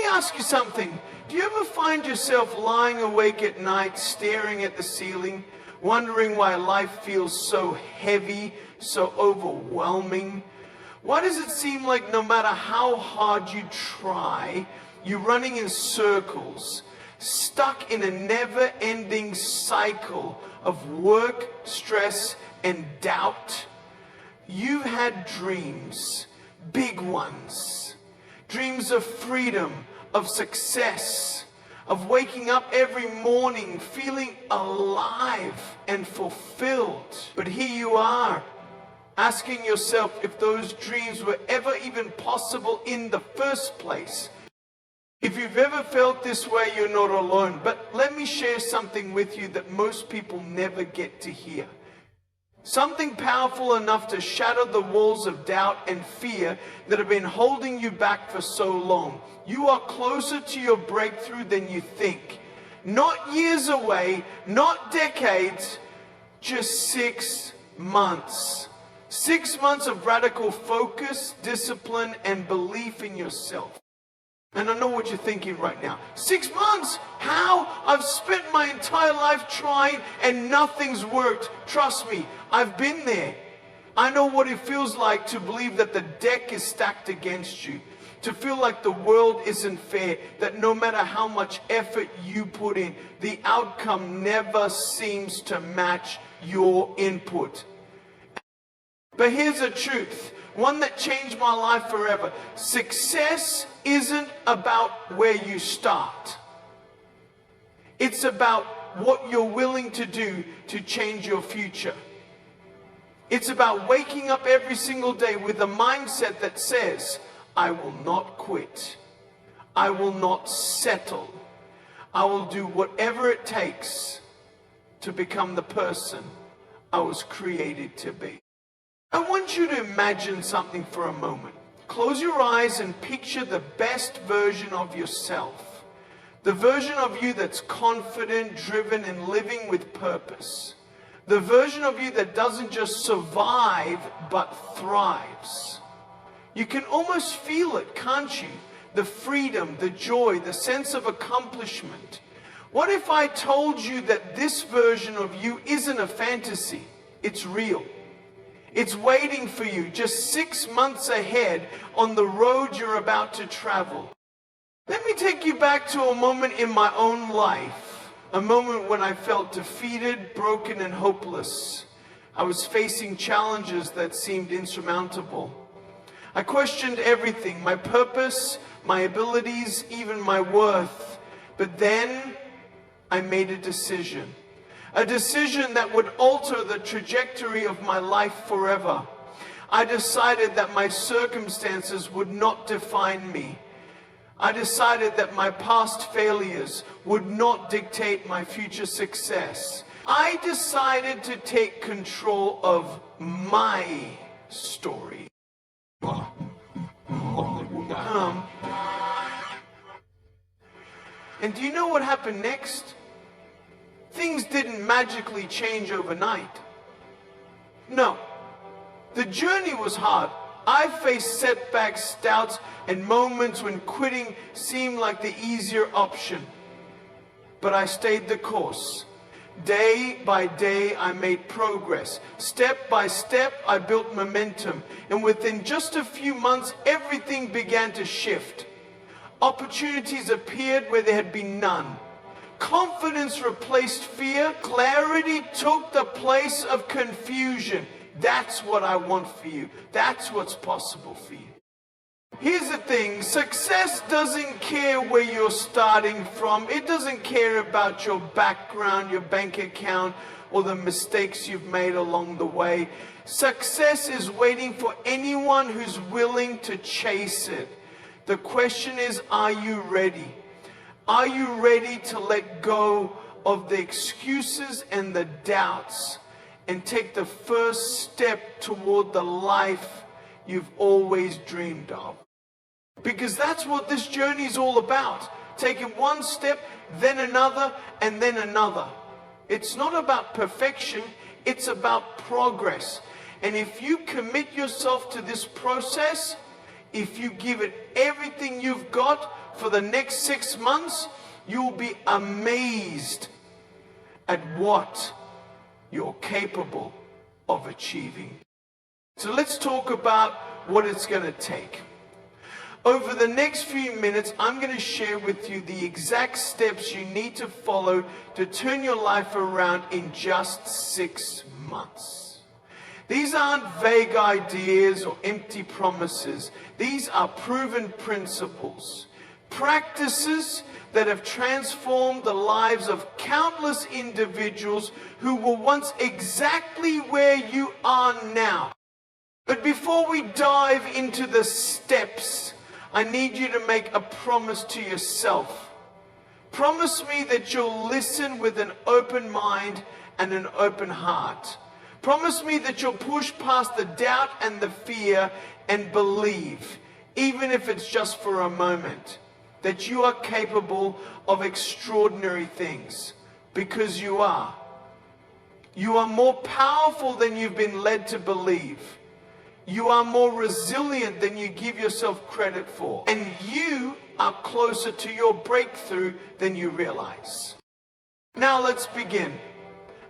ask you something. Do you ever find yourself lying awake at night, staring at the ceiling, wondering why life feels so heavy, so overwhelming? Why does it seem like no matter how hard you try, you're running in circles, stuck in a never-ending cycle of work, stress, and doubt? You've had dreams, big ones, dreams of freedom, of success, of waking up every morning feeling alive and fulfilled. But here you are, asking yourself if those dreams were ever even possible in the first place. If you've ever felt this way, you're not alone. But let me share something with you that most people never get to hear. Something powerful enough to shatter the walls of doubt and fear that have been holding you back for so long. You are closer to your breakthrough than you think. Not years away, not decades, just 6 months. 6 months of radical focus, discipline, and belief in yourself. And I know what you're thinking right now. 6 months? How? I've spent my entire life trying and nothing's worked. Trust me, I've been there. I know what it feels like to believe that the deck is stacked against you. To feel like the world isn't fair. That no matter how much effort you put in, the outcome never seems to match your input. But here's the truth. One that changed my life forever. Success isn't about where you start. It's about what you're willing to do to change your future. It's about waking up every single day with a mindset that says, I will not quit. I will not settle. I will do whatever it takes to become the person I was created to be. I want you to imagine something for a moment. Close your eyes and picture the best version of yourself. The version of you that's confident, driven, and living with purpose. The version of you that doesn't just survive, but thrives. You can almost feel it, can't you? The freedom, the joy, the sense of accomplishment. What if I told you that this version of you isn't a fantasy? It's real. It's waiting for you just 6 months ahead on the road you're about to travel. Let me take you back to a moment in my own life. A moment when I felt defeated, broken, and hopeless. I was facing challenges that seemed insurmountable. I questioned everything, my purpose, my abilities, even my worth. But then I made a decision. A decision that would alter the trajectory of my life forever. I decided that my circumstances would not define me. I decided that my past failures would not dictate my future success. I decided to take control of my story. And do you know what happened next? Things didn't magically change overnight. No. The journey was hard. I faced setbacks, doubts, and moments when quitting seemed like the easier option. But I stayed the course. Day by day, I made progress. Step by step, I built momentum. And within just a few months, everything began to shift. Opportunities appeared where there had been none. Confidence replaced fear. Clarity took the place of confusion. That's what I want for you. That's what's possible for you. Here's the thing. Success doesn't care where you're starting from. It doesn't care about your background, your bank account, or the mistakes you've made along the way. Success is waiting for anyone who's willing to chase it. The question is, are you ready? Are you ready to let go of the excuses and the doubts and take the first step toward the life you've always dreamed of? Because that's what this journey is all about. Taking one step, then another, and then another. It's not about perfection, it's about progress. And if you commit yourself to this process, if you give it everything you've got for the next 6 months, you'll be amazed at what you're capable of achieving. So let's talk about what it's going to take. Over the next few minutes, I'm going to share with you the exact steps you need to follow to turn your life around in just 6 months. These aren't vague ideas or empty promises. These are proven principles, practices that have transformed the lives of countless individuals who were once exactly where you are now. But before we dive into the steps, I need you to make a promise to yourself. Promise me that you'll listen with an open mind and an open heart. Promise me that you'll push past the doubt and the fear and believe, even if it's just for a moment, that you are capable of extraordinary things, because you are. You are more powerful than you've been led to believe. You are more resilient than you give yourself credit for. And you are closer to your breakthrough than you realize. Now let's begin.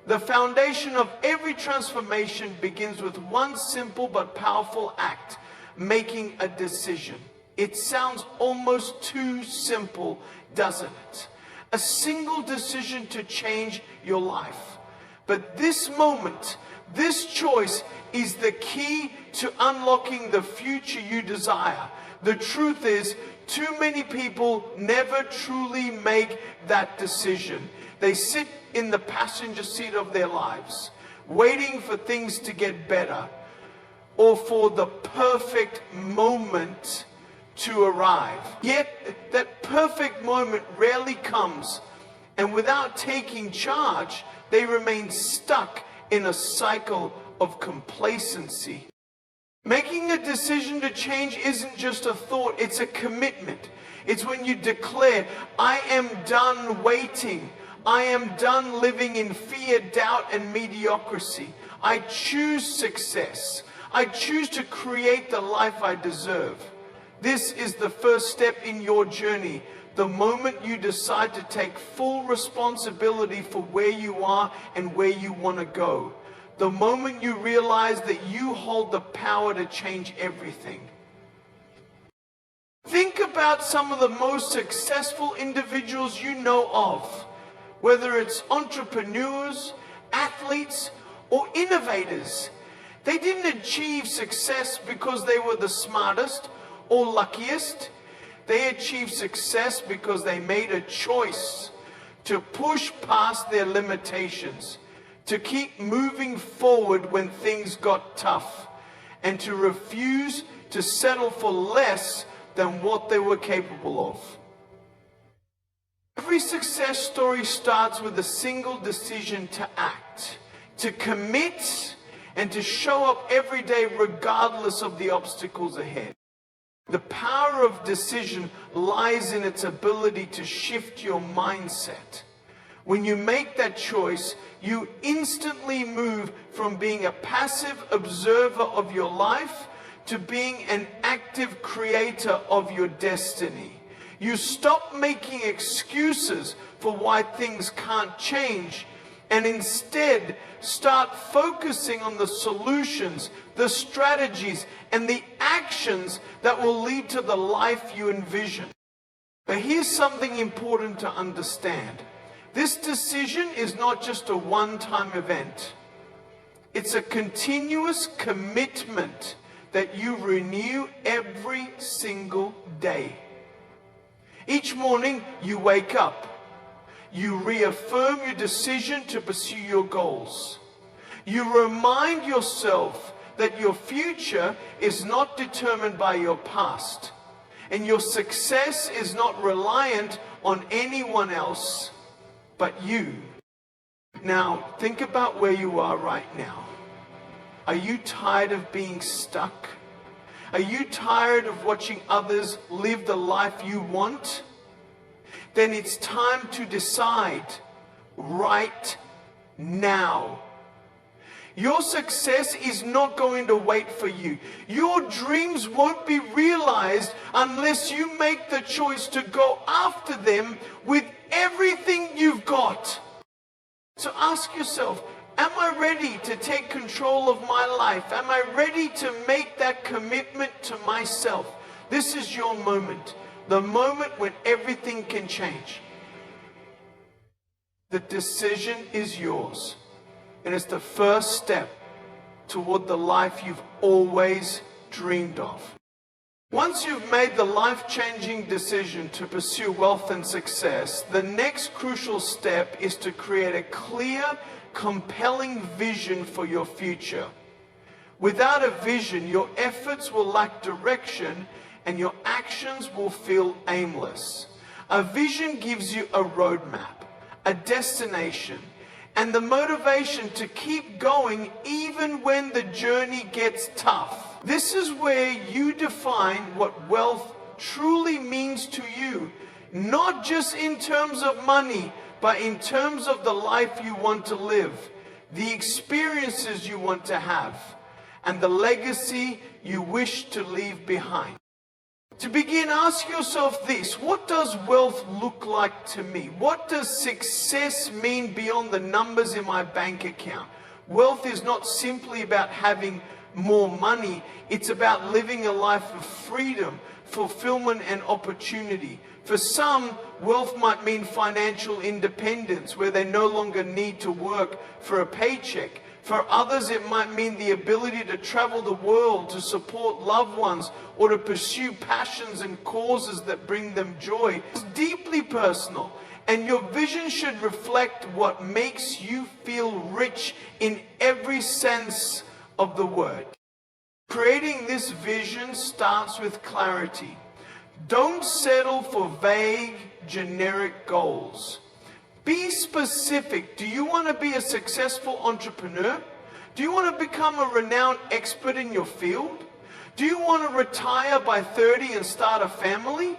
The foundation of every transformation begins with one simple but powerful act: making a decision. It sounds almost too simple, doesn't it? A single decision to change your life. But this moment, this choice is the key to unlocking the future you desire. The truth is, too many people never truly make that decision. They sit in the passenger seat of their lives, waiting for things to get better or for the perfect moment to arrive. Yet that perfect moment rarely comes, and without taking charge, they remain stuck in a cycle of complacency. Making a decision to change isn't just a thought, it's a commitment. It's when you declare, I am done waiting. I am done living in fear, doubt, and mediocrity. I choose success. I choose to create the life I deserve. This is the first step in your journey. The moment you decide to take full responsibility for where you are and where you want to go. The moment you realize that you hold the power to change everything. Think about some of the most successful individuals you know of, whether it's entrepreneurs, athletes, or innovators. They didn't achieve success because they were the smartest or luckiest. They achieved success because they made a choice to push past their limitations, to keep moving forward when things got tough, and to refuse to settle for less than what they were capable of. Every success story starts with a single decision to act, to commit, and to show up every day regardless of the obstacles ahead. The power of decision lies in its ability to shift your mindset. When you make that choice, you instantly move from being a passive observer of your life to being an active creator of your destiny. You stop making excuses for why things can't change and instead start focusing on the solutions, the strategies, and the actions that will lead to the life you envision. But here's something important to understand. This decision is not just a one-time event. It's a continuous commitment that you renew every single day. Each morning you wake up. You reaffirm your decision to pursue your goals. You remind yourself that your future is not determined by your past, and your success is not reliant on anyone else but you. Now, think about where you are right now. Are you tired of being stuck? Are you tired of watching others live the life you want? Then it's time to decide right now. Your success is not going to wait for you. Your dreams won't be realized unless you make the choice to go after them with everything you've got. So ask yourself, am I ready to take control of my life? Am I ready to make that commitment to myself? This is your moment, the moment when everything can change. The decision is yours, and it's the first step toward the life you've always dreamed of. Once you've made the life-changing decision to pursue wealth and success, the next crucial step is to create a clear, compelling vision for your future. Without a vision, your efforts will lack direction and your actions will feel aimless. A vision gives you a roadmap, a destination, and the motivation to keep going even when the journey gets tough. This is where you define what wealth truly means to you, not just in terms of money, but in terms of the life you want to live, the experiences you want to have, and the legacy you wish to leave behind. To begin, ask yourself this: what does wealth look like to me? What does success mean beyond the numbers in my bank account? Wealth is not simply about having more money. It's about living a life of freedom, fulfillment, and opportunity. For some, wealth might mean financial independence, where they no longer need to work for a paycheck. For others, it might mean the ability to travel the world, to support loved ones, or to pursue passions and causes that bring them joy. It's deeply personal, and your vision should reflect what makes you feel rich in every sense of the word. Creating this vision starts with clarity. Don't settle for vague, generic goals. Be specific. Do you want to be a successful entrepreneur? Do you want to become a renowned expert in your field? Do you want to retire by 30 and start a family?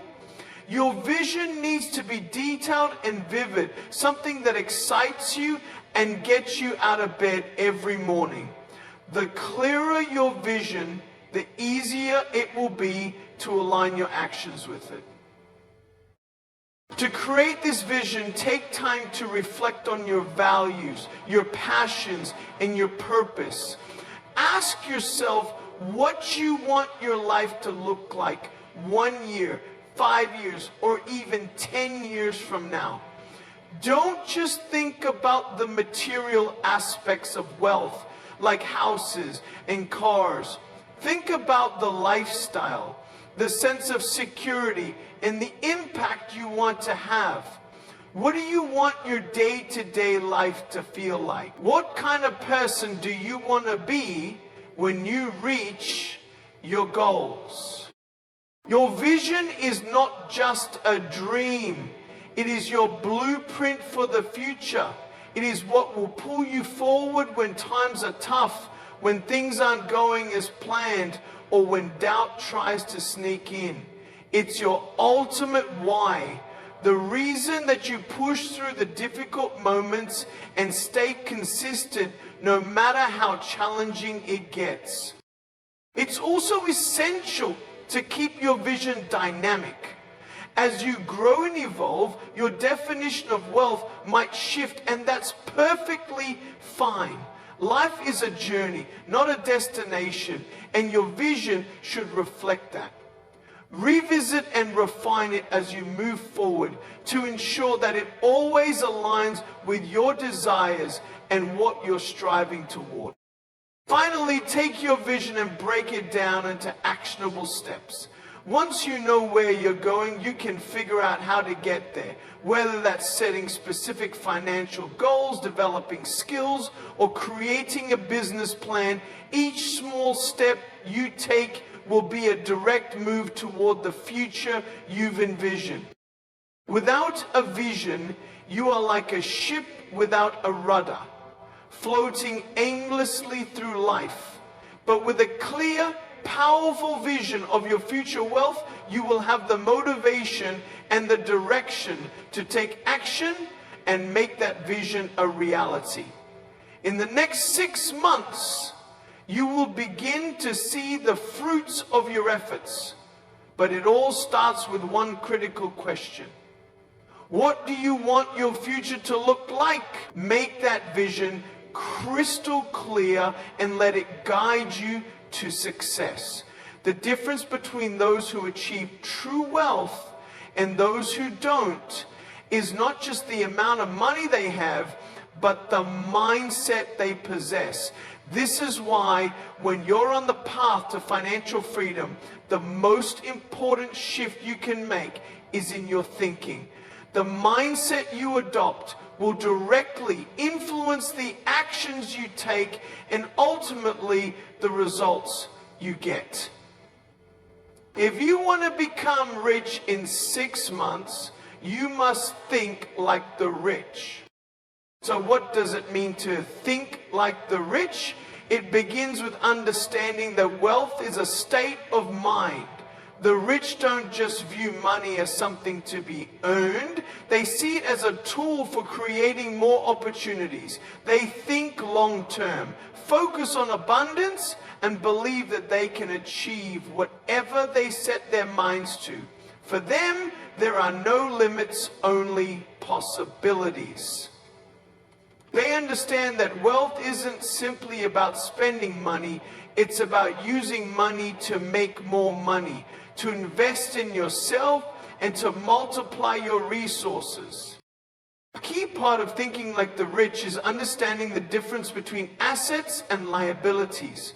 Your vision needs to be detailed and vivid, something that excites you and gets you out of bed every morning. The clearer your vision, the easier it will be to align your actions with it. To create this vision, take time to reflect on your values, your passions, and your purpose. Ask yourself what you want your life to look like 1 year, 5 years, or even 10 years from now. Don't just think about the material aspects of wealth, like houses and cars. Think about the lifestyle, the sense of security, and the impact you want to have. What do you want your day-to-day life to feel like? What kind of person do you want to be when you reach your goals? Your vision is not just a dream. It is your blueprint for the future. It is what will pull you forward when times are tough, when things aren't going as planned, or when doubt tries to sneak in. It's your ultimate why, the reason that you push through the difficult moments and stay consistent no matter how challenging it gets. It's also essential to keep your vision dynamic. As you grow and evolve, your definition of wealth might shift, and that's perfectly fine. Life is a journey, not a destination, and your vision should reflect that. Revisit and refine it as you move forward to ensure that it always aligns with your desires and what you're striving toward. Finally, take your vision and break it down into actionable steps. Once you know where you're going, you can figure out how to get there, whether that's setting specific financial goals, developing skills, or creating a business plan. Each small step you take will be a direct move toward the future you've envisioned. Without a vision, you are like a ship without a rudder, floating aimlessly through life. But with a clear, powerful vision of your future wealth, you will have the motivation and the direction to take action and make that vision a reality. In the next 6 months, you will begin to see the fruits of your efforts. But it all starts with one critical question. What do you want your future to look like? Make that vision crystal clear and let it guide you to success. The difference between those who achieve true wealth and those who don't is not just the amount of money they have, but the mindset they possess. This is why when you're on the path to financial freedom, the most important shift you can make is in your thinking. The mindset you adopt will directly influence the actions you take and ultimately the results you get. If you want to become rich in 6 months, you must think like the rich. So what does it mean to think like the rich? It begins with understanding that wealth is a state of mind. The rich don't just view money as something to be earned. They see it as a tool for creating more opportunities. They think long term, focus on abundance, and believe that they can achieve whatever they set their minds to. For them, there are no limits, only possibilities. They understand that wealth isn't simply about spending money, it's about using money to make more money, to invest in yourself, and to multiply your resources. A key part of thinking like the rich is understanding the difference between assets and liabilities.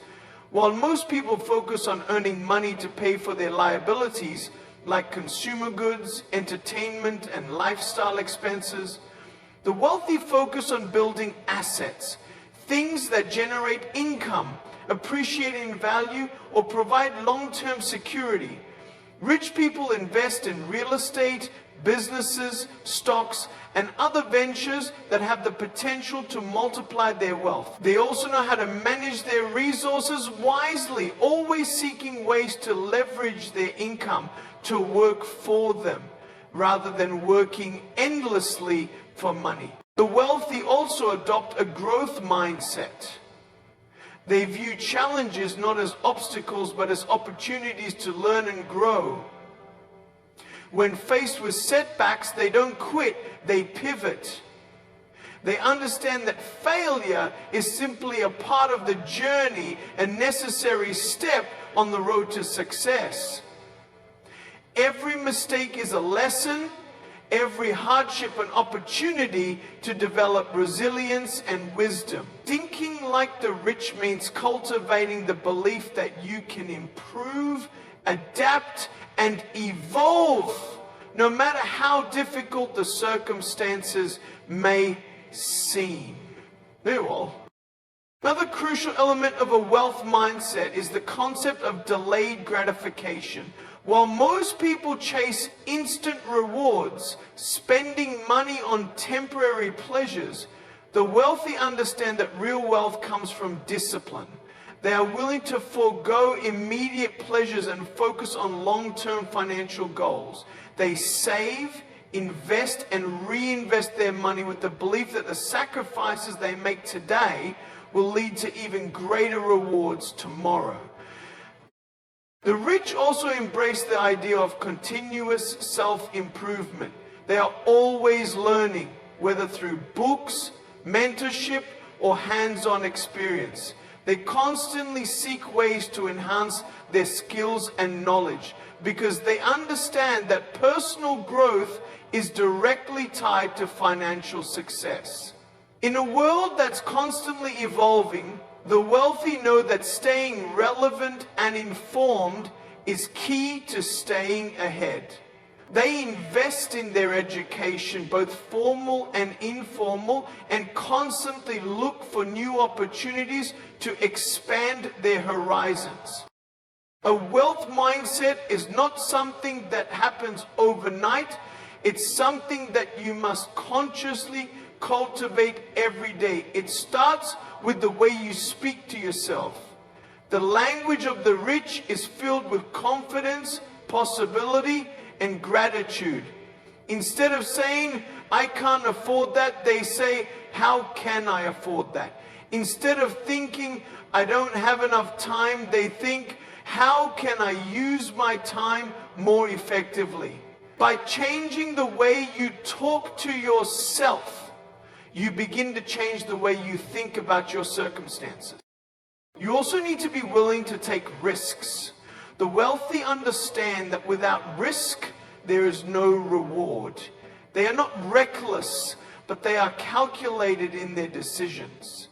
While most people focus on earning money to pay for their liabilities, like consumer goods, entertainment, and lifestyle expenses, the wealthy focus on building assets, things that generate income, appreciate in value, or provide long-term security. Rich people invest in real estate, businesses, stocks, and other ventures that have the potential to multiply their wealth. They also know how to manage their resources wisely, always seeking ways to leverage their income to work for them, rather than working endlessly for money. The wealthy also adopt a growth mindset. They view challenges not as obstacles, but as opportunities to learn and grow. When faced with setbacks, they don't quit, they pivot. They understand that failure is simply a part of the journey, a necessary step on the road to success. Every mistake is a lesson, every hardship an opportunity to develop resilience and wisdom. Thinking like the rich means cultivating the belief that you can improve, adapt, and evolve, no matter how difficult the circumstances may seem. Another crucial element of a wealth mindset is the concept of delayed gratification. While most people chase instant rewards, spending money on temporary pleasures, the wealthy understand that real wealth comes from discipline. They are willing to forego immediate pleasures and focus on long-term financial goals. They save, invest, and reinvest their money with the belief that the sacrifices they make today will lead to even greater rewards tomorrow. The rich also embrace the idea of continuous self-improvement. They are always learning, whether through books, mentorship, or hands-on experience. They constantly seek ways to enhance their skills and knowledge because they understand that personal growth is directly tied to financial success. In a world that's constantly evolving, the wealthy know that staying relevant and informed is key to staying ahead. They invest in their education, both formal and informal, and constantly look for new opportunities to expand their horizons. A wealth mindset is not something that happens overnight. It's something that you must consciously cultivate every day. It starts with the way you speak to yourself. The language of the rich is filled with confidence, possibility, and gratitude. Instead of saying, "I can't afford that," they say, how can I afford that? Instead of thinking, I don't have enough time, they think, how can I use my time more effectively? By changing the way you talk to yourself, you begin to change the way you think about your circumstances. You also need to be willing to take risks. The wealthy understand that without risk, there is no reward. They are not reckless, but they are calculated in their decisions.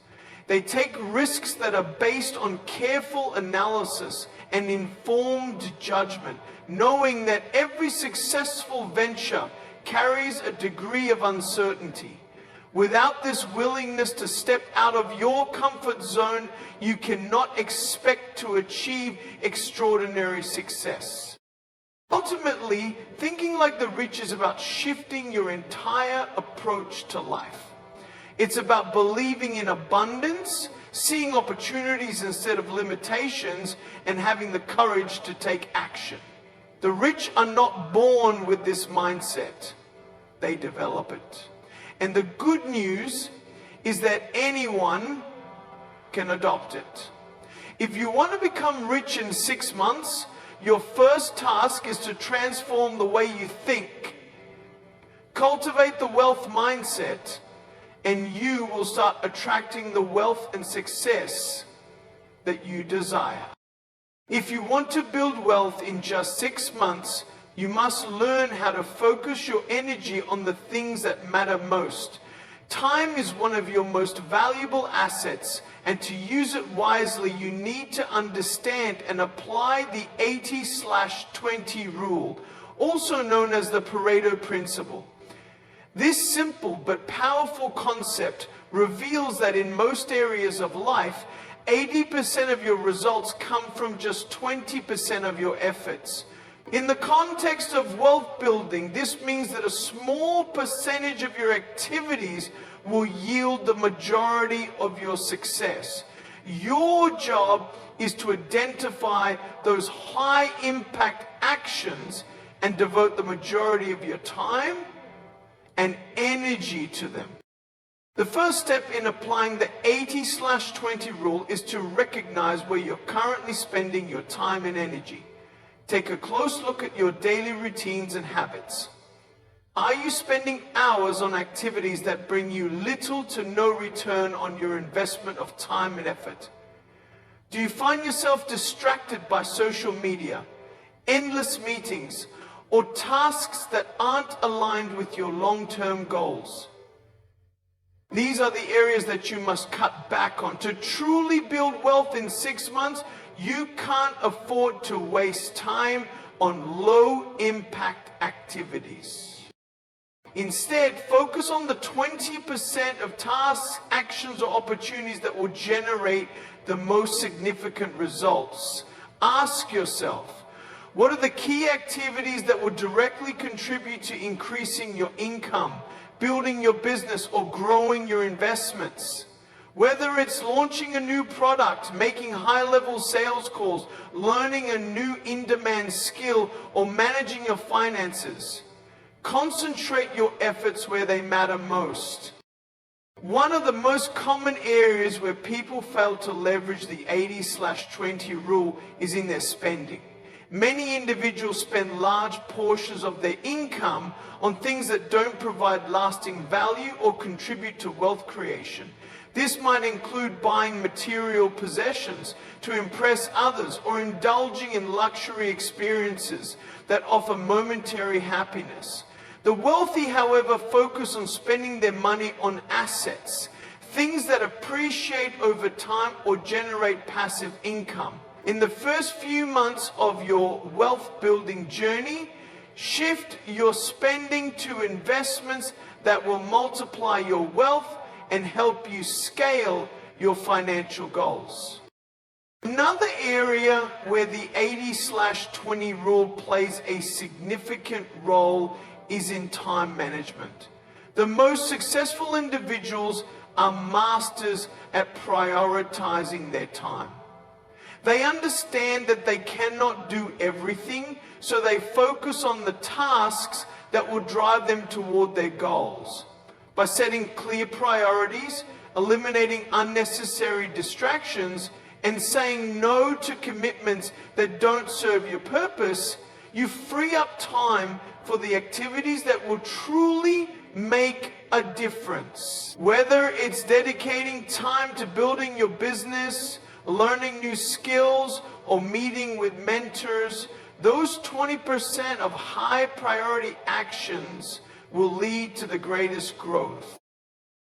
They take risks that are based on careful analysis and informed judgment, knowing that every successful venture carries a degree of uncertainty. Without this willingness to step out of your comfort zone, you cannot expect to achieve extraordinary success. Ultimately, thinking like the rich is about shifting your entire approach to life. It's about believing in abundance, seeing opportunities instead of limitations, and having the courage to take action. The rich are not born with this mindset. They develop it. And the good news is that anyone can adopt it. If you want to become rich in 6 months, your first task is to transform the way you think. Cultivate the wealth mindset, and you will start attracting the wealth and success that you desire. If you want to build wealth in just 6 months, you must learn how to focus your energy on the things that matter most. Time is one of your most valuable assets, and to use it wisely, you need to understand and apply the 80/20 rule, also known as the Pareto principle. This simple but powerful concept reveals that in most areas of life, 80% of your results come from just 20% of your efforts. In the context of wealth building, this means that a small percentage of your activities will yield the majority of your success. Your job is to identify those high impact actions and devote the majority of your time and energy to them. The first step in applying the 80/20 rule is to recognize where you're currently spending your time and energy. Take a close look at your daily routines and habits. Are you spending hours on activities that bring you little to no return on your investment of time and effort? Do you find yourself distracted by social media, endless meetings, or tasks that aren't aligned with your long-term goals? These are the areas that you must cut back on. To truly build wealth in 6 months, you can't afford to waste time on low-impact activities. Instead, focus on the 20% of tasks, actions, or opportunities that will generate the most significant results. Ask yourself, what are the key activities that will directly contribute to increasing your income, building your business, or growing your investments? Whether it's launching a new product, making high-level sales calls, learning a new in-demand skill, or managing your finances, concentrate your efforts where they matter most. One of the most common areas where people fail to leverage the 80/20 rule is in their spending. Many individuals spend large portions of their income on things that don't provide lasting value or contribute to wealth creation. This might include buying material possessions to impress others or indulging in luxury experiences that offer momentary happiness. The wealthy, however, focus on spending their money on assets, things that appreciate over time or generate passive income. In the first few months of your wealth building journey, shift your spending to investments that will multiply your wealth and help you scale your financial goals. Another area where the 80/20 rule plays a significant role is in time management. The most successful individuals are masters at prioritizing their time. They understand that they cannot do everything, so they focus on the tasks that will drive them toward their goals. By setting clear priorities, eliminating unnecessary distractions, and saying no to commitments that don't serve your purpose, you free up time for the activities that will truly make a difference. Whether it's dedicating time to building your business, learning new skills, or meeting with mentors, those 20% of high priority actions will lead to the greatest growth.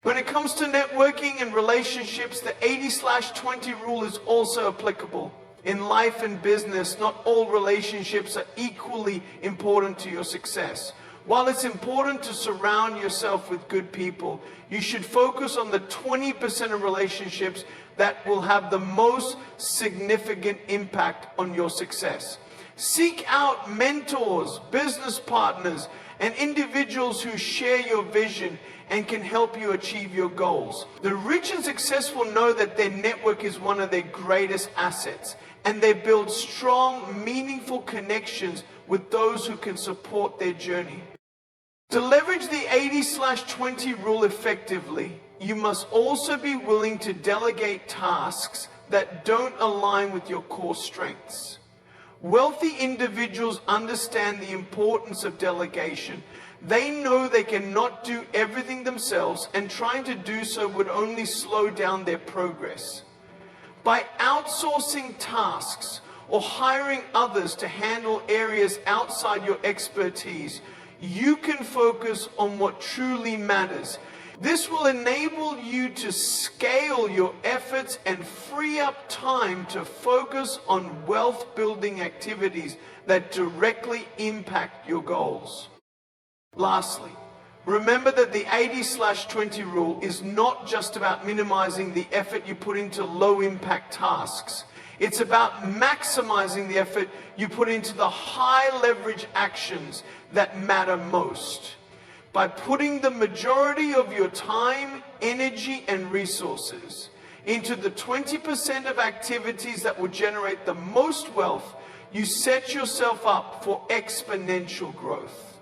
When it comes to networking and relationships, the 80/20 rule is also applicable. In life and business, not all relationships are equally important to your success. While it's important to surround yourself with good people, you should focus on the 20% of relationships that will have the most significant impact on your success. Seek out mentors, business partners, and individuals who share your vision and can help you achieve your goals. The rich and successful know that their network is one of their greatest assets, and they build strong, meaningful connections with those who can support their journey. To leverage the 80/20 rule effectively, you must also be willing to delegate tasks that don't align with your core strengths. Wealthy individuals understand the importance of delegation. They know they cannot do everything themselves, and trying to do so would only slow down their progress. By outsourcing tasks or hiring others to handle areas outside your expertise, you can focus on what truly matters. This will enable you to scale your efforts and free up time to focus on wealth-building activities that directly impact your goals. Lastly, remember that the 80/20 rule is not just about minimizing the effort you put into low-impact tasks. It's about maximizing the effort you put into the high-leverage actions that matter most. By putting the majority of your time, energy, and resources into the 20% of activities that will generate the most wealth, you set yourself up for exponential growth.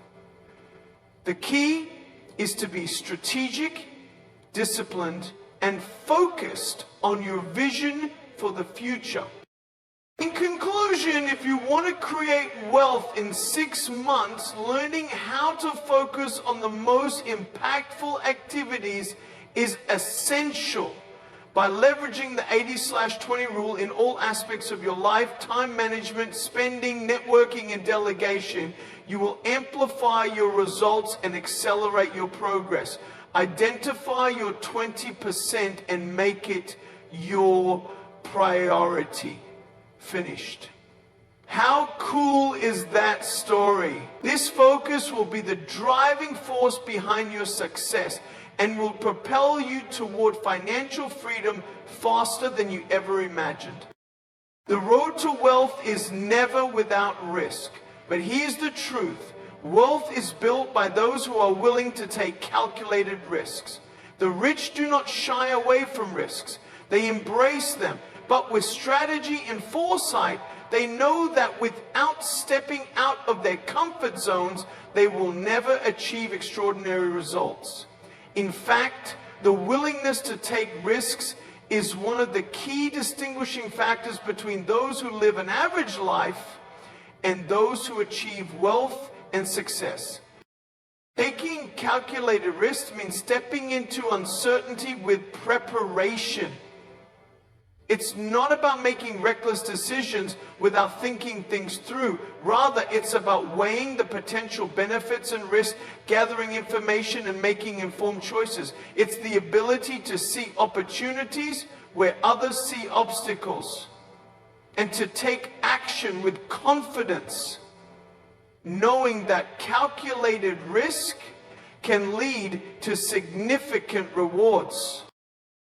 The key is to be strategic, disciplined, and focused on your vision for the future. In conclusion, if you want to create wealth in 6 months, learning how to focus on the most impactful activities is essential. By leveraging the 80/20 rule in all aspects of your life, time management, spending, networking, and delegation, you will amplify your results and accelerate your progress. Identify your 20% and make it your priority. Finished. How cool is that story? This focus will be the driving force behind your success and will propel you toward financial freedom faster than you ever imagined. The road to wealth is never without risk, but here's the truth. Wealth is built by those who are willing to take calculated risks. The rich do not shy away from risks. They embrace them. But with strategy and foresight, they know that without stepping out of their comfort zones, they will never achieve extraordinary results. In fact, the willingness to take risks is one of the key distinguishing factors between those who live an average life and those who achieve wealth and success. Taking calculated risks means stepping into uncertainty with preparation. It's not about making reckless decisions without thinking things through. Rather, it's about weighing the potential benefits and risks, gathering information, and making informed choices. It's the ability to see opportunities where others see obstacles, and to take action with confidence, knowing that calculated risk can lead to significant rewards.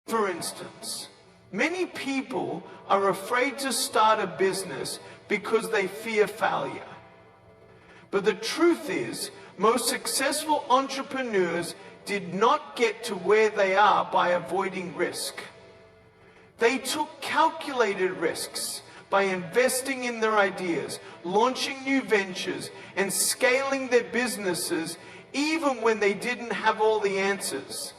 For instance, many people are afraid to start a business because they fear failure. But the truth is, most successful entrepreneurs did not get to where they are by avoiding risk. They took calculated risks by investing in their ideas, launching new ventures, and scaling their businesses even when they didn't have all the answers.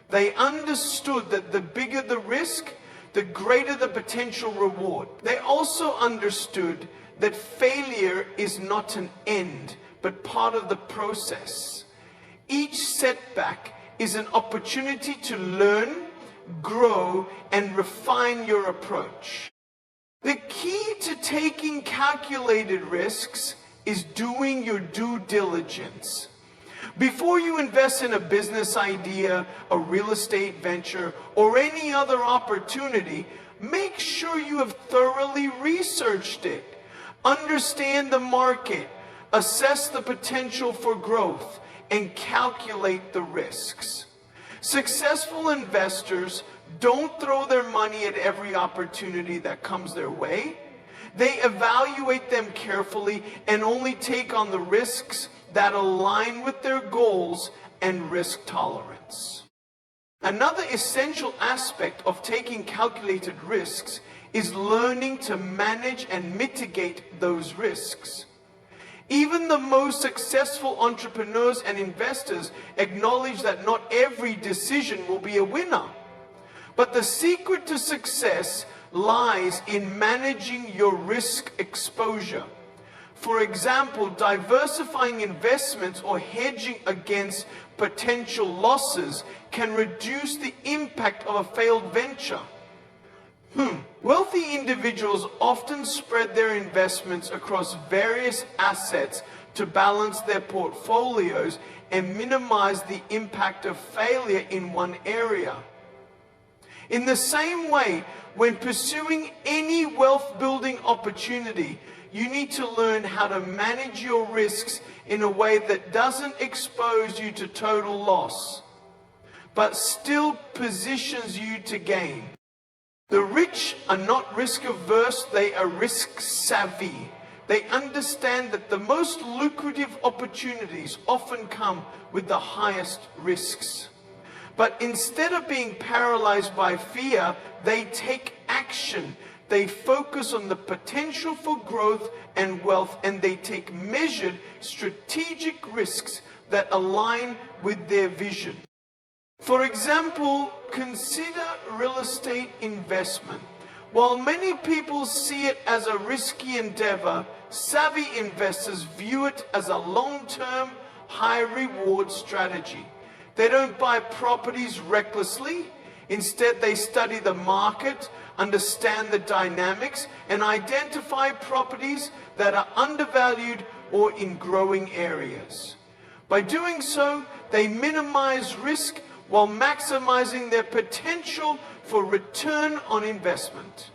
They understood that the bigger the risk, the greater the potential reward. They also understood that failure is not an end, but part of the process. Each setback is an opportunity to learn, grow, and refine your approach. The key to taking calculated risks is doing your due diligence. Before you invest in a business idea, a real estate venture, or any other opportunity, make sure you have thoroughly researched it. Understand the market, assess the potential for growth, and calculate the risks. Successful investors don't throw their money at every opportunity that comes their way. They evaluate them carefully and only take on the risks that align with their goals and risk tolerance. Another essential aspect of taking calculated risks is learning to manage and mitigate those risks. Even the most successful entrepreneurs and investors acknowledge that not every decision will be a winner. But the secret to success lies in managing your risk exposure. For example, diversifying investments or hedging against potential losses can reduce the impact of a failed venture. Wealthy individuals often spread their investments across various assets to balance their portfolios and minimize the impact of failure in one area. In the same way, when pursuing any wealth-building opportunity, you need to learn how to manage your risks in a way that doesn't expose you to total loss, but still positions you to gain. The rich are not risk-averse, they are risk-savvy. They understand that the most lucrative opportunities often come with the highest risks. But instead of being paralyzed by fear, they take action. They focus on the potential for growth and wealth, and they take measured, strategic risks that align with their vision. For example, consider real estate investment. While many people see it as a risky endeavor, savvy investors view it as a long-term, high-reward strategy. They don't buy properties recklessly. Instead, they study the market, understand the dynamics, and identify properties that are undervalued or in growing areas. By doing so, they minimize risk while maximizing their potential for return on investment.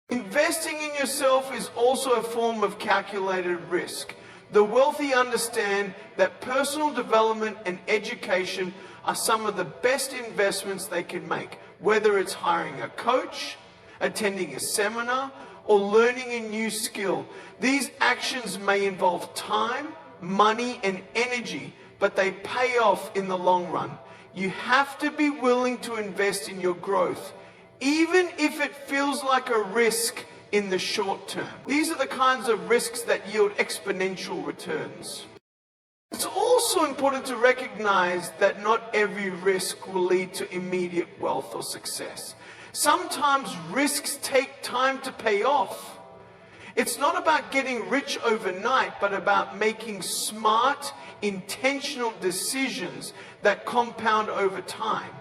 Investing in yourself is also a form of calculated risk. The wealthy understand that personal development and education are some of the best investments they can make, whether it's hiring a coach, attending a seminar, or learning a new skill. These actions may involve time, money, and energy, but they pay off in the long run. You have to be willing to invest in your growth, even if it feels like a risk in the short term. These are the kinds of risks that yield exponential returns. It's also important to recognize that not every risk will lead to immediate wealth or success. Sometimes risks take time to pay off. It's not about getting rich overnight, but about making smart, intentional decisions that compound over time.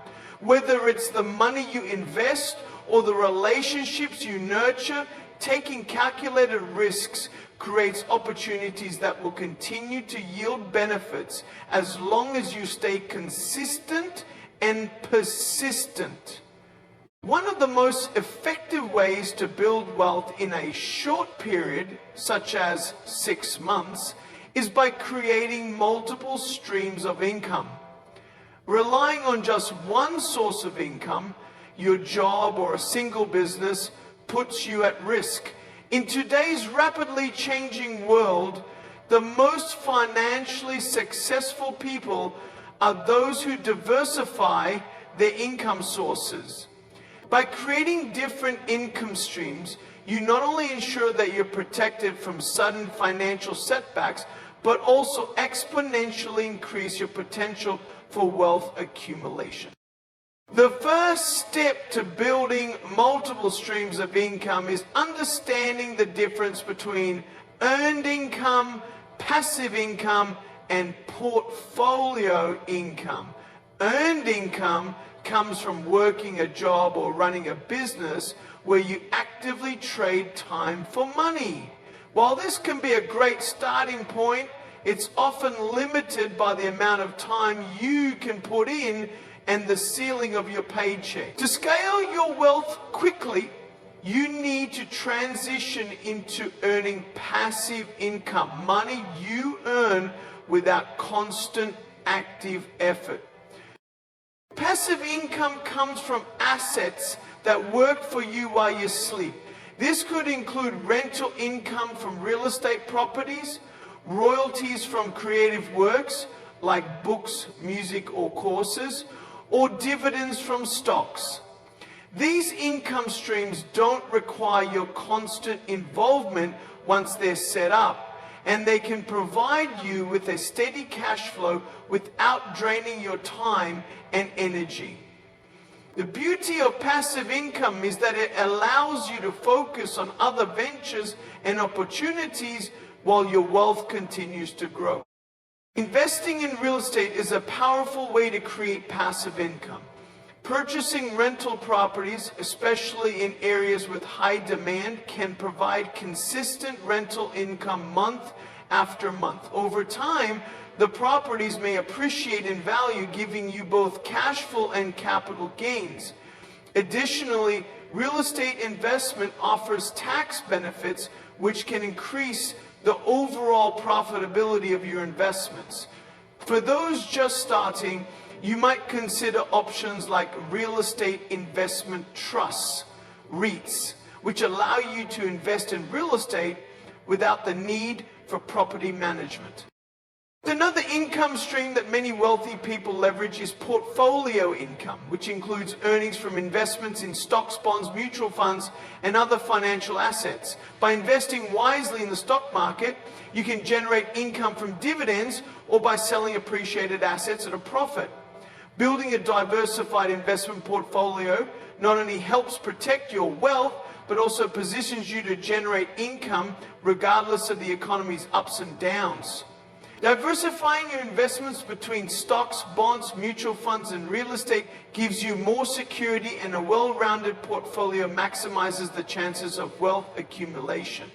Whether it's the money you invest or the relationships you nurture, taking calculated risks creates opportunities that will continue to yield benefits as long as you stay consistent and persistent. One of the most effective ways to build wealth in a short period, such as 6 months, is by creating multiple streams of income. Relying on just one source of income, your job or a single business, puts you at risk. In today's rapidly changing world, the most financially successful people are those who diversify their income sources. By creating different income streams, you not only ensure that you're protected from sudden financial setbacks, but also exponentially increase your potential for wealth accumulation. The first step to building multiple streams of income is understanding the difference between earned income, passive income, and portfolio income. Earned income comes from working a job or running a business where you actively trade time for money. While this can be a great starting point, it's often limited by the amount of time you can put in and the ceiling of your paycheck. To scale your wealth quickly, you need to transition into earning passive income, money you earn without constant active effort. Passive income comes from assets that work for you while you sleep. This could include rental income from real estate properties, royalties from creative works like books, music, or courses, or dividends from stocks. These income streams don't require your constant involvement once they're set up, and they can provide you with a steady cash flow without draining your time and energy. The beauty of passive income is that it allows you to focus on other ventures and opportunities while your wealth continues to grow. Investing in real estate is a powerful way to create passive income. Purchasing rental properties, especially in areas with high demand, can provide consistent rental income month after month. Over time, the properties may appreciate in value, giving you both cash flow and capital gains. Additionally, real estate investment offers tax benefits which can increase the overall profitability of your investments. For those just starting, you might consider options like real estate investment trusts, REITs, which allow you to invest in real estate without the need for property management. Another income stream that many wealthy people leverage is portfolio income, which includes earnings from investments in stocks, bonds, mutual funds, and other financial assets. By investing wisely in the stock market, you can generate income from dividends or by selling appreciated assets at a profit. Building a diversified investment portfolio not only helps protect your wealth, but also positions you to generate income regardless of the economy's ups and downs. Diversifying your investments between stocks, bonds, mutual funds, and real estate gives you more security, and a well-rounded portfolio maximizes the chances of wealth accumulation.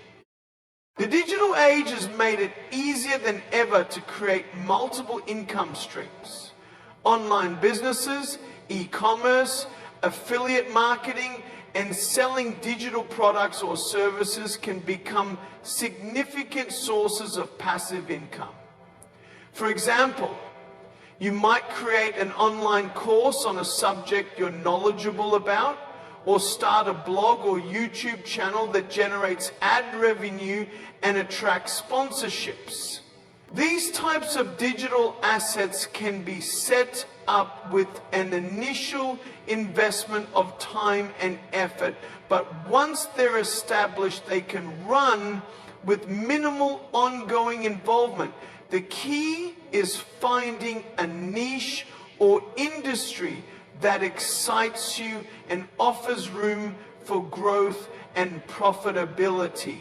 The digital age has made it easier than ever to create multiple income streams. Online businesses, e-commerce, affiliate marketing, and selling digital products or services can become significant sources of passive income. For example, you might create an online course on a subject you're knowledgeable about, or start a blog or YouTube channel that generates ad revenue and attracts sponsorships. These types of digital assets can be set up with an initial investment of time and effort, but once they're established, they can run with minimal ongoing involvement. The key is finding a niche or industry that excites you and offers room for growth and profitability.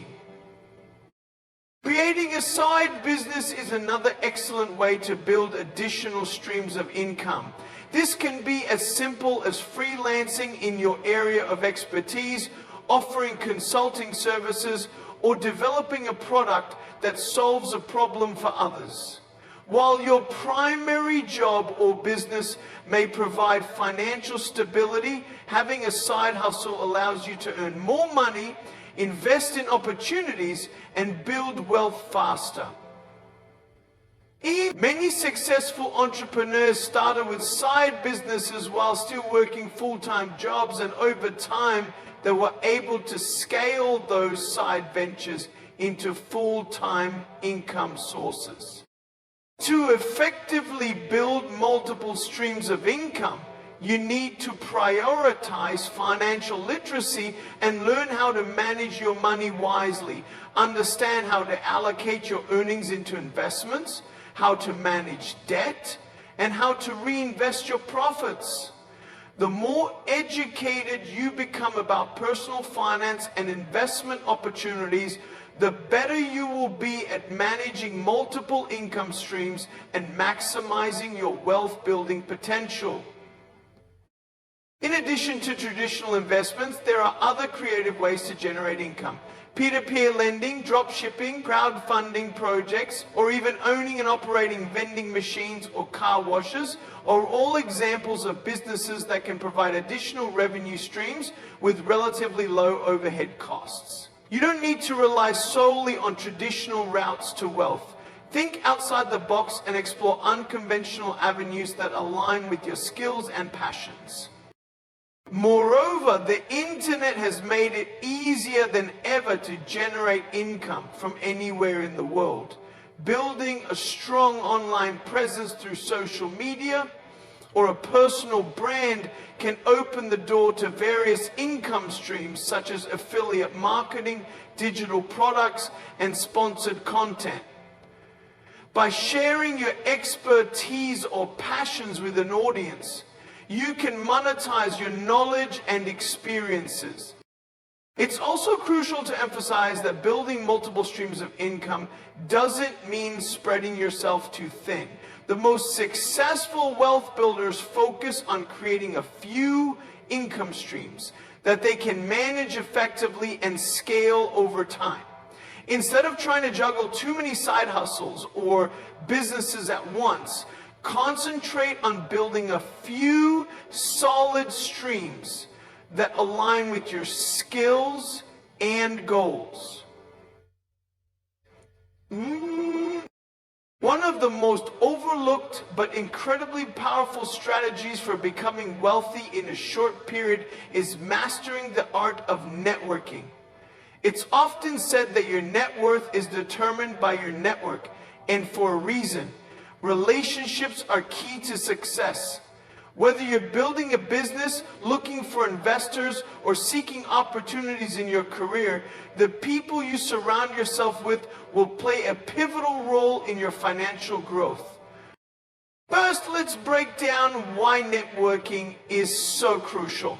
Creating a side business is another excellent way to build additional streams of income. This can be as simple as freelancing in your area of expertise, offering consulting services, or developing a product that solves a problem for others. While your primary job or business may provide financial stability, having a side hustle allows you to earn more money, invest in opportunities, and build wealth faster. Many successful entrepreneurs started with side businesses while still working full-time jobs, and over time they were able to scale those side ventures into full-time income sources. To effectively build multiple streams of income, you need to prioritize financial literacy and learn how to manage your money wisely. Understand how to allocate your earnings into investments, how to manage debt, and how to reinvest your profits. The more educated you become about personal finance and investment opportunities, the better you will be at managing multiple income streams and maximizing your wealth building potential. In addition to traditional investments, there are other creative ways to generate income. Peer-to-peer lending, drop shipping, crowdfunding projects, or even owning and operating vending machines or car washes are all examples of businesses that can provide additional revenue streams with relatively low overhead costs. You don't need to rely solely on traditional routes to wealth. Think outside the box and explore unconventional avenues that align with your skills and passions. Moreover, the internet has made it easier than ever to generate income from anywhere in the world. Building a strong online presence through social media or a personal brand can open the door to various income streams such as affiliate marketing, digital products, and sponsored content. By sharing your expertise or passions with an audience, you can monetize your knowledge and experiences. It's also crucial to emphasize that building multiple streams of income doesn't mean spreading yourself too thin. The most successful wealth builders focus on creating a few income streams that they can manage effectively and scale over time. Instead of trying to juggle too many side hustles or businesses at once, concentrate on building a few solid streams that align with your skills and goals. One of the most overlooked but incredibly powerful strategies for becoming wealthy in a short period is mastering the art of networking. It's often said that your net worth is determined by your network, and for a reason. Relationships are key to success. Whether you're building a business, looking for investors, or seeking opportunities in your career, the people you surround yourself with will play a pivotal role in your financial growth. First, let's break down why networking is so crucial.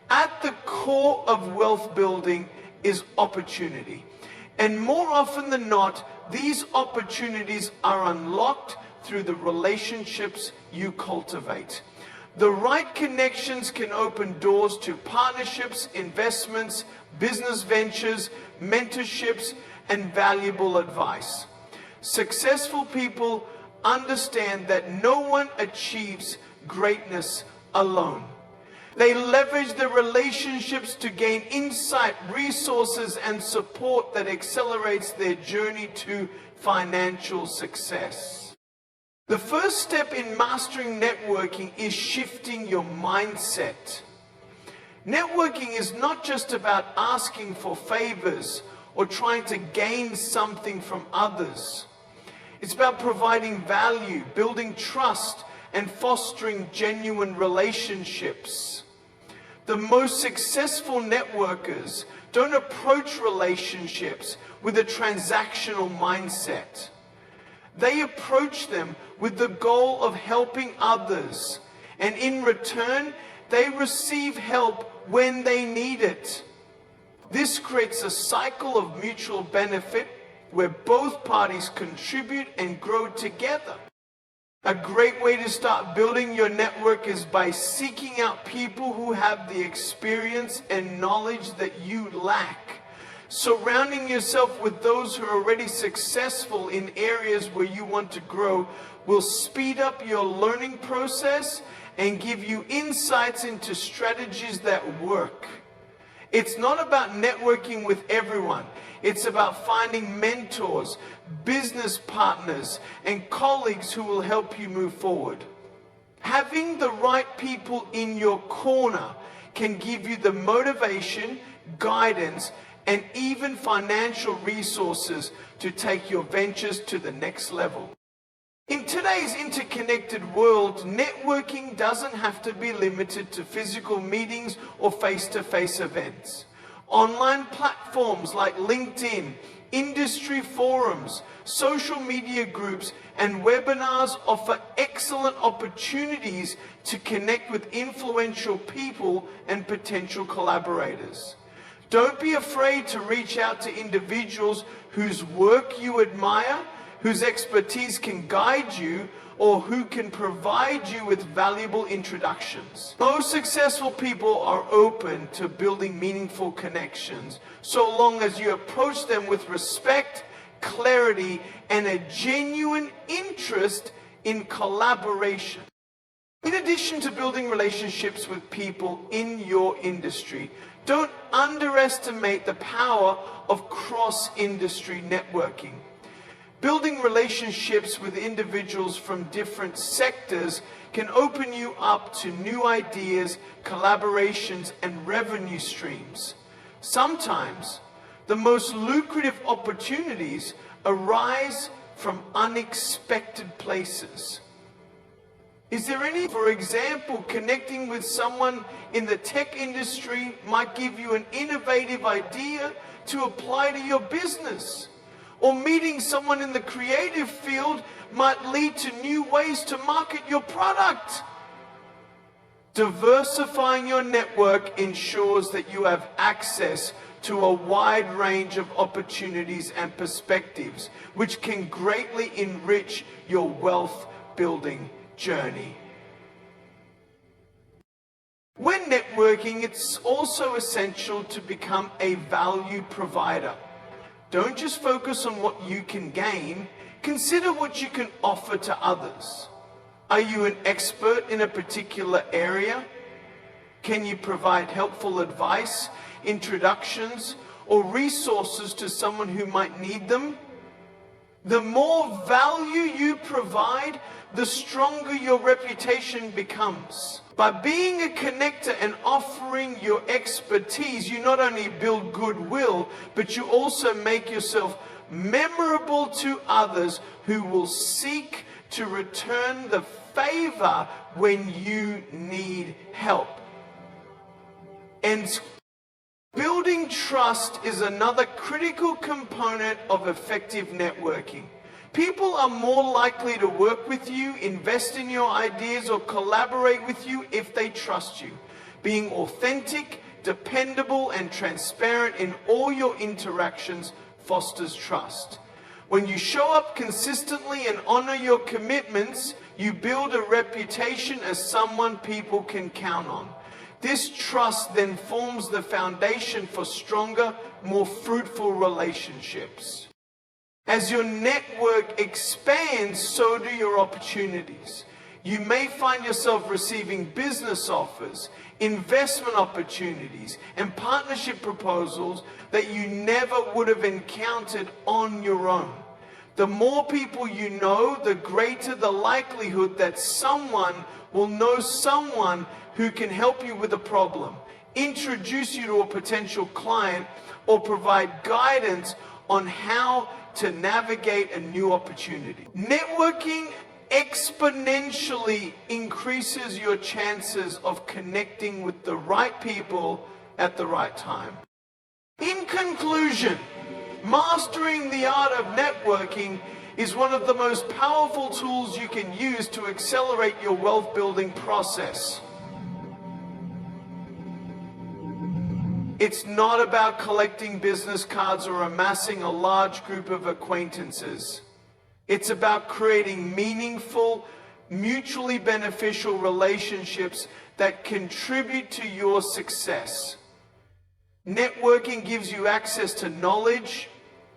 At the core of wealth building is opportunity. And more often than not, these opportunities are unlocked through the relationships you cultivate. The right connections can open doors to partnerships, investments, business ventures, mentorships, and valuable advice. Successful people understand that no one achieves greatness alone. They leverage their relationships to gain insight, resources, and support that accelerates their journey to financial success. The first step in mastering networking is shifting your mindset. Networking is not just about asking for favors or trying to gain something from others. It's about providing value, building trust, and fostering genuine relationships. The most successful networkers don't approach relationships with a transactional mindset. They approach them with the goal of helping others, and in return, they receive help when they need it. This creates a cycle of mutual benefit where both parties contribute and grow together. A great way to start building your network is by seeking out people who have the experience and knowledge that you lack. Surrounding yourself with those who are already successful in areas where you want to grow will speed up your learning process and give you insights into strategies that work. It's not about networking with everyone. It's about finding mentors, business partners, and colleagues who will help you move forward. Having the right people in your corner can give you the motivation, guidance, and even financial resources to take your ventures to the next level. In today's interconnected world, networking doesn't have to be limited to physical meetings or face-to-face events. Online platforms like LinkedIn, industry forums, social media groups, and webinars offer excellent opportunities to connect with influential people and potential collaborators. Don't be afraid to reach out to individuals whose work you admire, whose expertise can guide you, or who can provide you with valuable introductions. Most successful people are open to building meaningful connections, so long as you approach them with respect, clarity, and a genuine interest in collaboration. In addition to building relationships with people in your industry, don't underestimate the power of cross-industry networking. Building relationships with individuals from different sectors can open you up to new ideas, collaborations, and revenue streams. Sometimes, the most lucrative opportunities arise from unexpected places. Is there any, for example, connecting with someone in the tech industry might give you an innovative idea to apply to your business? Or meeting someone in the creative field might lead to new ways to market your product. Diversifying your network ensures that you have access to a wide range of opportunities and perspectives, which can greatly enrich your wealth building journey. When networking, it's also essential to become a value provider. Don't just focus on what you can gain, consider what you can offer to others. Are you an expert in a particular area? Can you provide helpful advice, introductions, or resources to someone who might need them? The more value you provide, the stronger your reputation becomes. By being a connector and offering your expertise, you not only build goodwill, but you also make yourself memorable to others who will seek to return the favor when you need help. And building trust is another critical component of effective networking. People are more likely to work with you, invest in your ideas, or collaborate with you if they trust you. Being authentic, dependable, and transparent in all your interactions fosters trust. When you show up consistently and honor your commitments, you build a reputation as someone people can count on. This trust then forms the foundation for stronger, more fruitful relationships. As your network expands, so do your opportunities. You may find yourself receiving business offers, investment opportunities, and partnership proposals that you never would have encountered on your own. The more people you know, the greater the likelihood that someone will know someone who can help you with a problem, introduce you to a potential client, or provide guidance on how to navigate a new opportunity. Networking exponentially increases your chances of connecting with the right people at the right time. In conclusion, mastering the art of networking is one of the most powerful tools you can use to accelerate your wealth building process. It's not about collecting business cards or amassing a large group of acquaintances. It's about creating meaningful, mutually beneficial relationships that contribute to your success. Networking gives you access to knowledge,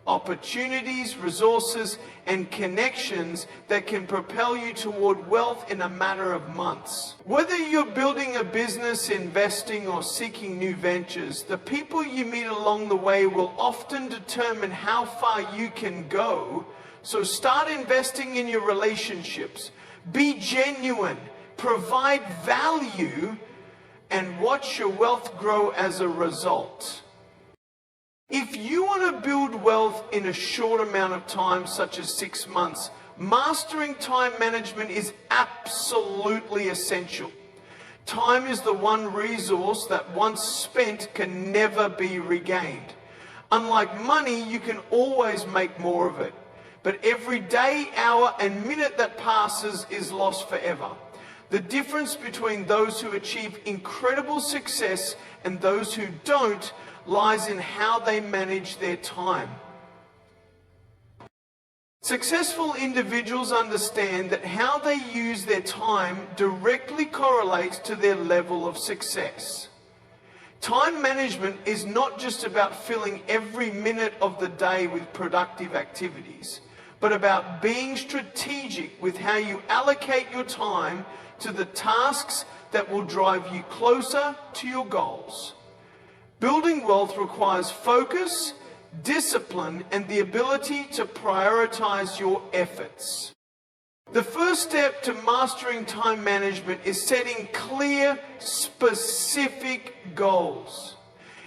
opportunities, resources, and connections that can propel you toward wealth in a matter of months. Whether you're building a business, investing, or seeking new ventures, the people you meet along the way will often determine how far you can go. So start investing in your relationships. Be genuine, provide value, and watch your wealth grow as a result. If you want to build wealth in a short amount of time, such as 6 months, mastering time management is absolutely essential. Time is the one resource that once spent can never be regained. Unlike money, you can always make more of it. But every day, hour, and minute that passes is lost forever. The difference between those who achieve incredible success and those who don't lies in how they manage their time. Successful individuals understand that how they use their time directly correlates to their level of success. Time management is not just about filling every minute of the day with productive activities, but about being strategic with how you allocate your time to the tasks that will drive you closer to your goals. Building wealth requires focus, discipline, and the ability to prioritize your efforts. The first step to mastering time management is setting clear, specific goals.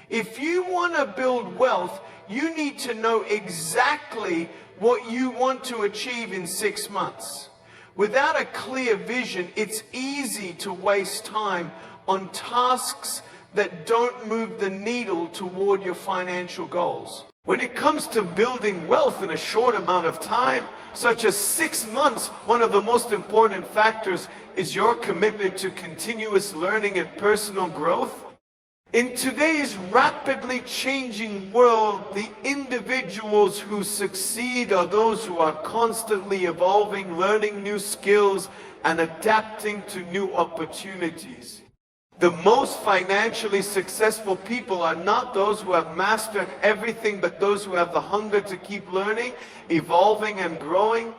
If you want to build wealth, you need to know exactly what you want to achieve in 6 months. Without a clear vision, it's easy to waste time on tasks that don't move the needle toward your financial goals. When it comes to building wealth in a short amount of time, such as 6 months, one of the most important factors is your commitment to continuous learning and personal growth. In today's rapidly changing world, the individuals who succeed are those who are constantly evolving, learning new skills, and adapting to new opportunities. The most financially successful people are not those who have mastered everything, but those who have the hunger to keep learning, evolving, and growing.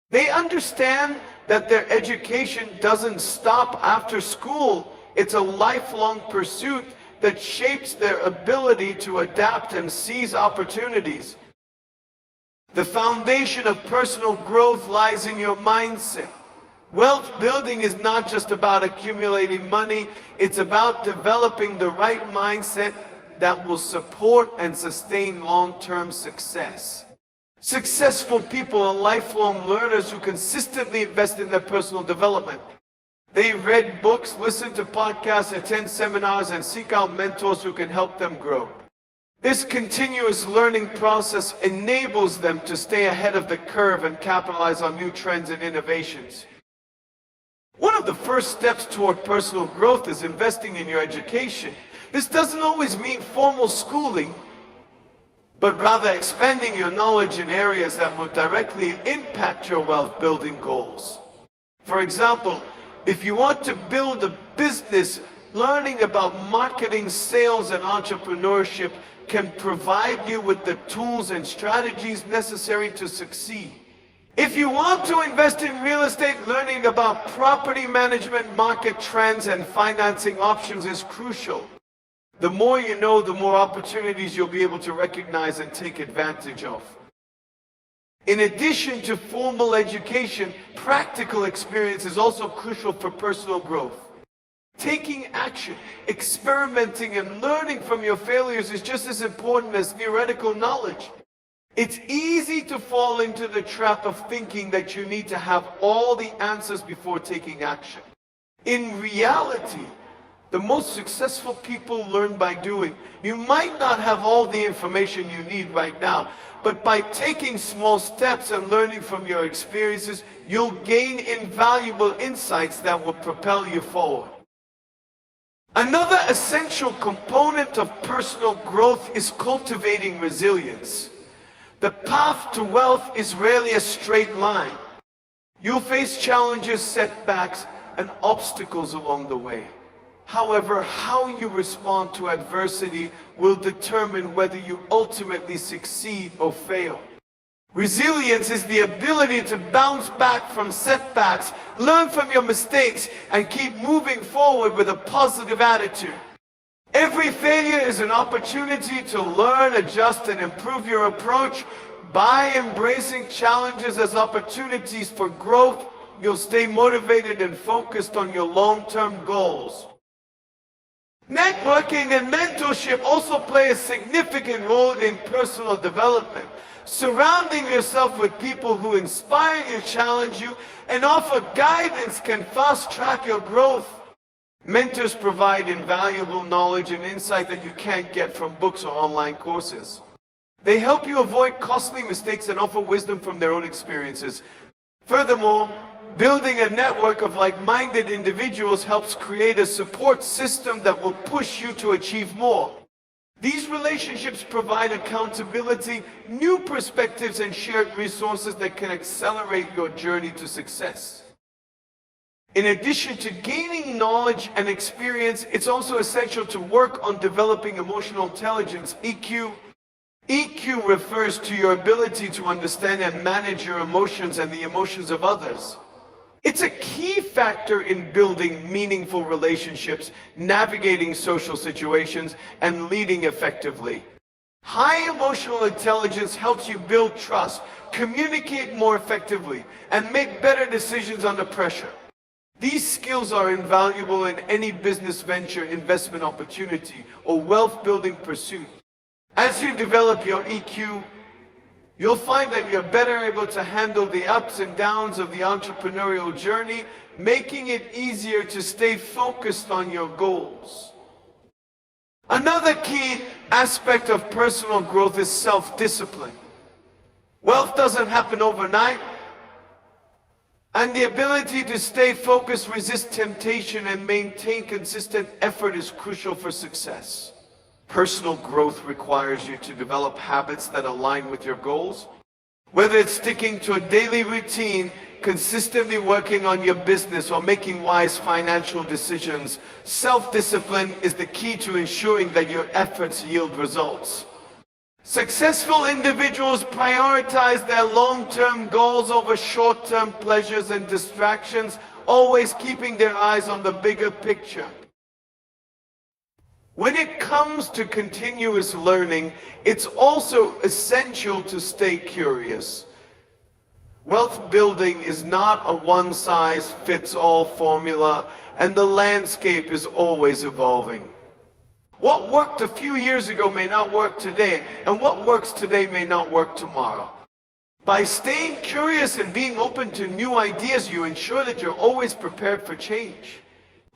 They understand that their education doesn't stop after school. It's a lifelong pursuit that shapes their ability to adapt and seize opportunities. The foundation of personal growth lies in your mindset. Wealth building is not just about accumulating money, it's about developing the right mindset that will support and sustain long-term success. Successful people are lifelong learners who consistently invest in their personal development. They read books, listen to podcasts, attend seminars, and seek out mentors who can help them grow. This continuous learning process enables them to stay ahead of the curve and capitalize on new trends and innovations. One of the first steps toward personal growth is investing in your education. This doesn't always mean formal schooling, but rather expanding your knowledge in areas that will directly impact your wealth building goals. For example, if you want to build a business, learning about marketing, sales, and entrepreneurship can provide you with the tools and strategies necessary to succeed. If you want to invest in real estate, learning about property management, market trends, and financing options is crucial. The more you know, the more opportunities you'll be able to recognize and take advantage of. In addition to formal education, practical experience is also crucial for personal growth. Taking action, experimenting, and learning from your failures is just as important as theoretical knowledge. It's easy to fall into the trap of thinking that you need to have all the answers before taking action. In reality, the most successful people learn by doing. You might not have all the information you need right now, but by taking small steps and learning from your experiences, you'll gain invaluable insights that will propel you forward. Another essential component of personal growth is cultivating resilience. The path to wealth is rarely a straight line. You'll face challenges, setbacks, and obstacles along the way. However, how you respond to adversity will determine whether you ultimately succeed or fail. Resilience is the ability to bounce back from setbacks, learn from your mistakes, and keep moving forward with a positive attitude. Every failure is an opportunity to learn, adjust, and improve your approach. By embracing challenges as opportunities for growth, you'll stay motivated and focused on your long-term goals. Networking and mentorship also play a significant role in personal development. Surrounding yourself with people who inspire you, challenge you, and offer guidance can fast-track your growth. Mentors provide invaluable knowledge and insight that you can't get from books or online courses. They help you avoid costly mistakes and offer wisdom from their own experiences. Furthermore, building a network of like-minded individuals helps create a support system that will push you to achieve more. These relationships provide accountability, new perspectives, and shared resources that can accelerate your journey to success. In addition to gaining knowledge and experience, it's also essential to work on developing emotional intelligence, EQ. EQ refers to your ability to understand and manage your emotions and the emotions of others. It's a key factor in building meaningful relationships, navigating social situations, and leading effectively. High emotional intelligence helps you build trust, communicate more effectively, and make better decisions under pressure. These skills are invaluable in any business venture, investment opportunity, or wealth-building pursuit. As you develop your EQ, you'll find that you're better able to handle the ups and downs of the entrepreneurial journey, making it easier to stay focused on your goals. Another key aspect of personal growth is self-discipline. Wealth doesn't happen overnight, and the ability to stay focused, resist temptation, and maintain consistent effort is crucial for success. Personal growth requires you to develop habits that align with your goals. Whether it's sticking to a daily routine, consistently working on your business, or making wise financial decisions, self-discipline is the key to ensuring that your efforts yield results. Successful individuals prioritize their long-term goals over short-term pleasures and distractions, always keeping their eyes on the bigger picture. When it comes to continuous learning, it's also essential to stay curious. Wealth building is not a one-size-fits-all formula, and the landscape is always evolving. What worked a few years ago may not work today, and what works today may not work tomorrow. By staying curious and being open to new ideas, you ensure that you're always prepared for change.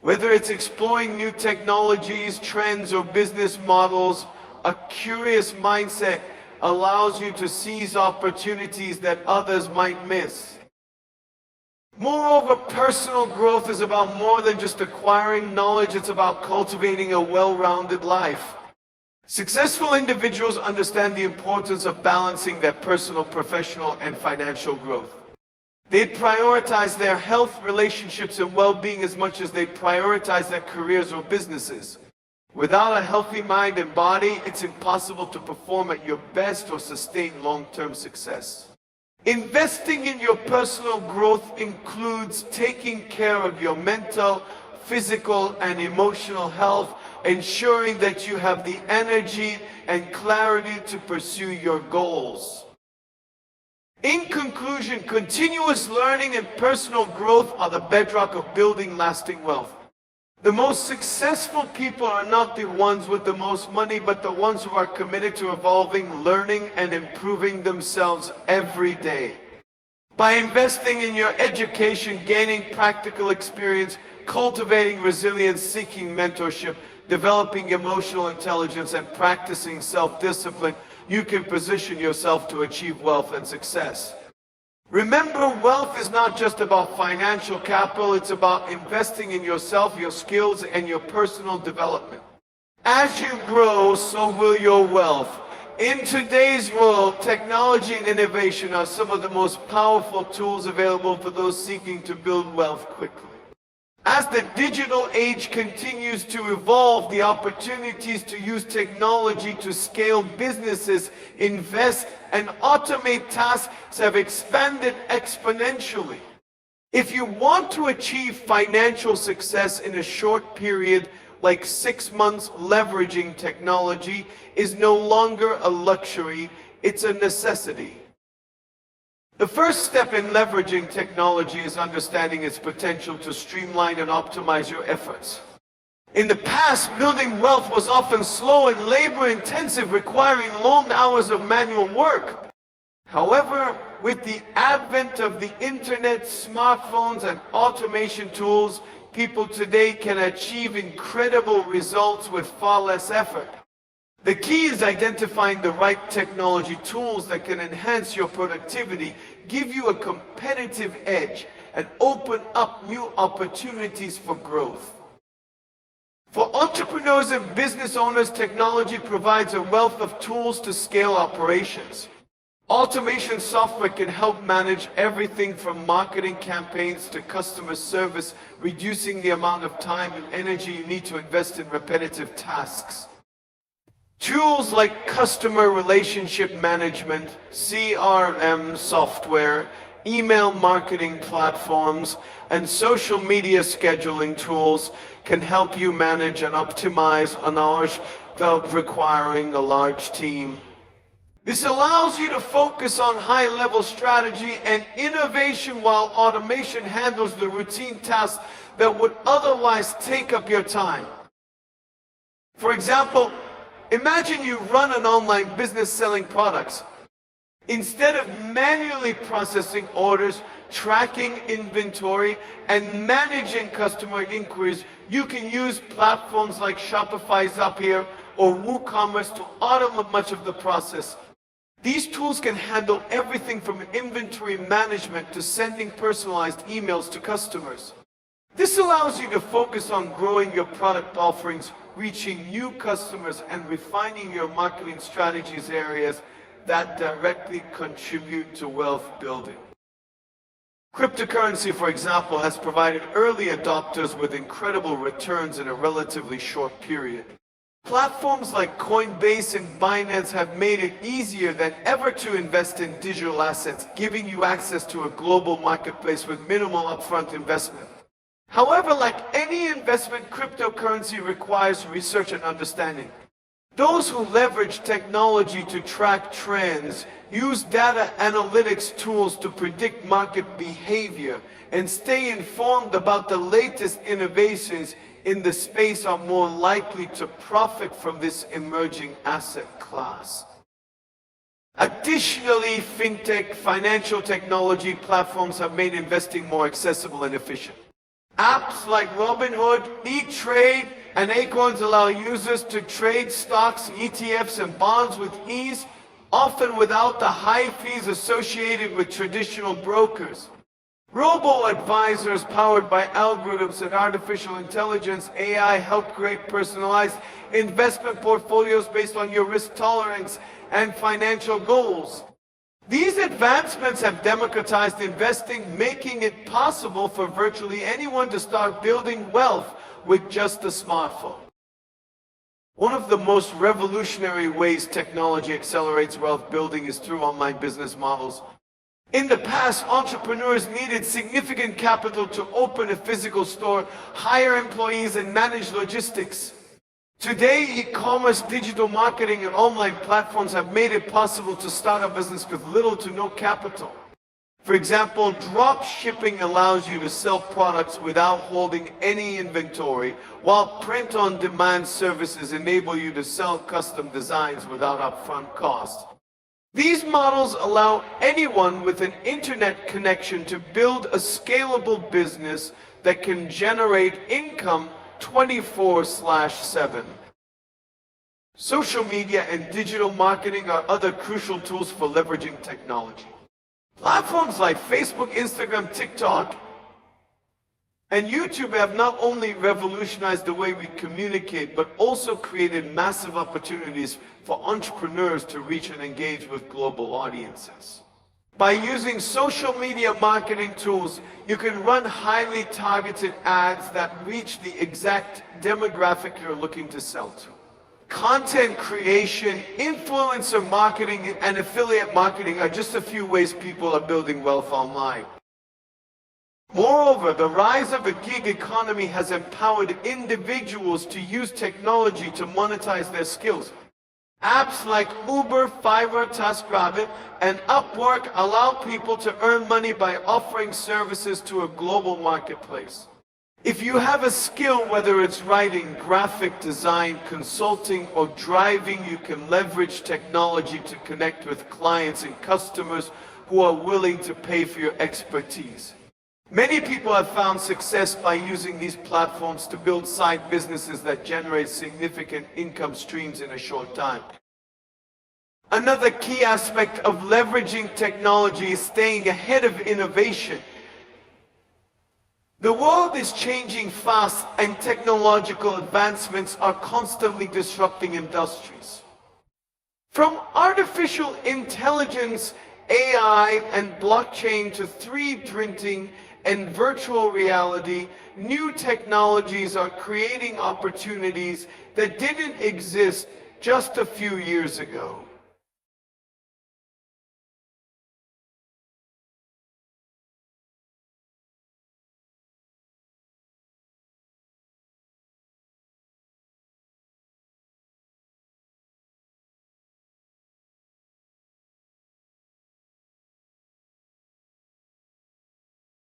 Whether it's exploring new technologies, trends, or business models, a curious mindset allows you to seize opportunities that others might miss. Moreover, personal growth is about more than just acquiring knowledge, it's about cultivating a well-rounded life. Successful individuals understand the importance of balancing their personal, professional, and financial growth. They prioritize their health, relationships, and well-being as much as they prioritize their careers or businesses. Without a healthy mind and body, it's impossible to perform at your best or sustain long-term success. Investing in your personal growth includes taking care of your mental, physical, and emotional health, ensuring that you have the energy and clarity to pursue your goals. In conclusion, continuous learning and personal growth are the bedrock of building lasting wealth. The most successful people are not the ones with the most money, but the ones who are committed to evolving, learning, and improving themselves every day. By investing in your education, gaining practical experience, cultivating resilience, seeking mentorship, developing emotional intelligence, and practicing self-discipline, you can position yourself to achieve wealth and success. Remember, wealth is not just about financial capital, it's about investing in yourself, your skills, and your personal development. As you grow, so will your wealth. In today's world, technology and innovation are some of the most powerful tools available for those seeking to build wealth quickly. As the digital age continues to evolve, the opportunities to use technology to scale businesses, invest, and automate tasks have expanded exponentially. If you want to achieve financial success in a short period, like 6 months, leveraging technology is no longer a luxury, it's a necessity. The first step in leveraging technology is understanding its potential to streamline and optimize your efforts. In the past, building wealth was often slow and labor-intensive, requiring long hours of manual work. However, with the advent of the internet, smartphones, and automation tools, people today can achieve incredible results with far less effort. The key is identifying the right technology tools that can enhance your productivity, give you a competitive edge, and open up new opportunities for growth. For entrepreneurs and business owners, technology provides a wealth of tools to scale operations. Automation software can help manage everything from marketing campaigns to customer service, reducing the amount of time and energy you need to invest in repetitive tasks. Tools like customer relationship management, CRM software, email marketing platforms, and social media scheduling tools can help you manage and optimize an hours without requiring a large team. This allows you to focus on high-level strategy and innovation while automation handles the routine tasks that would otherwise take up your time. For example, imagine you run an online business selling products. Instead of manually processing orders, tracking inventory, and managing customer inquiries, you can use platforms like Shopify, Zapier, or WooCommerce to automate much of the process. These tools can handle everything from inventory management to sending personalized emails to customers. This allows you to focus on growing your product offerings, reaching new customers, and refining your marketing strategies areas that directly contribute to wealth building. Cryptocurrency, for example, has provided early adopters with incredible returns in a relatively short period. Platforms like Coinbase and Binance have made it easier than ever to invest in digital assets, giving you access to a global marketplace with minimal upfront investment. However, like any investment, cryptocurrency requires research and understanding. Those who leverage technology to track trends, use data analytics tools to predict market behavior, and stay informed about the latest innovations in the space are more likely to profit from this emerging asset class. Additionally, fintech, financial technology platforms have made investing more accessible and efficient. Apps like Robinhood, E-Trade, and Acorns allow users to trade stocks, ETFs, and bonds with ease, often without the high fees associated with traditional brokers. Robo-advisors powered by algorithms and artificial intelligence, AI, help create personalized investment portfolios based on your risk tolerance and financial goals. These advancements have democratized investing, making it possible for virtually anyone to start building wealth with just a smartphone. One of the most revolutionary ways technology accelerates wealth building is through online business models. In the past, entrepreneurs needed significant capital to open a physical store, hire employees, and manage logistics. Today, e-commerce, digital marketing, and online platforms have made it possible to start a business with little to no capital. For example, drop shipping allows you to sell products without holding any inventory, while print-on-demand services enable you to sell custom designs without upfront costs. These models allow anyone with an internet connection to build a scalable business that can generate income 24/7. Social media and digital marketing are other crucial tools for leveraging technology. Platforms like Facebook, Instagram, TikTok, and YouTube have not only revolutionized the way we communicate, but also created massive opportunities for entrepreneurs to reach and engage with global audiences. By using social media marketing tools, you can run highly targeted ads that reach the exact demographic you're looking to sell to. Content creation, influencer marketing, and affiliate marketing are just a few ways people are building wealth online. Moreover, the rise of the gig economy has empowered individuals to use technology to monetize their skills. Apps like Uber, Fiverr, TaskRabbit, and Upwork allow people to earn money by offering services to a global marketplace. If you have a skill, whether it's writing, graphic design, consulting, or driving, you can leverage technology to connect with clients and customers who are willing to pay for your expertise. Many people have found success by using these platforms to build side businesses that generate significant income streams in a short time. Another key aspect of leveraging technology is staying ahead of innovation. The world is changing fast, and technological advancements are constantly disrupting industries. From artificial intelligence, AI, and blockchain to 3D printing and virtual reality, new technologies are creating opportunities that didn't exist just a few years ago.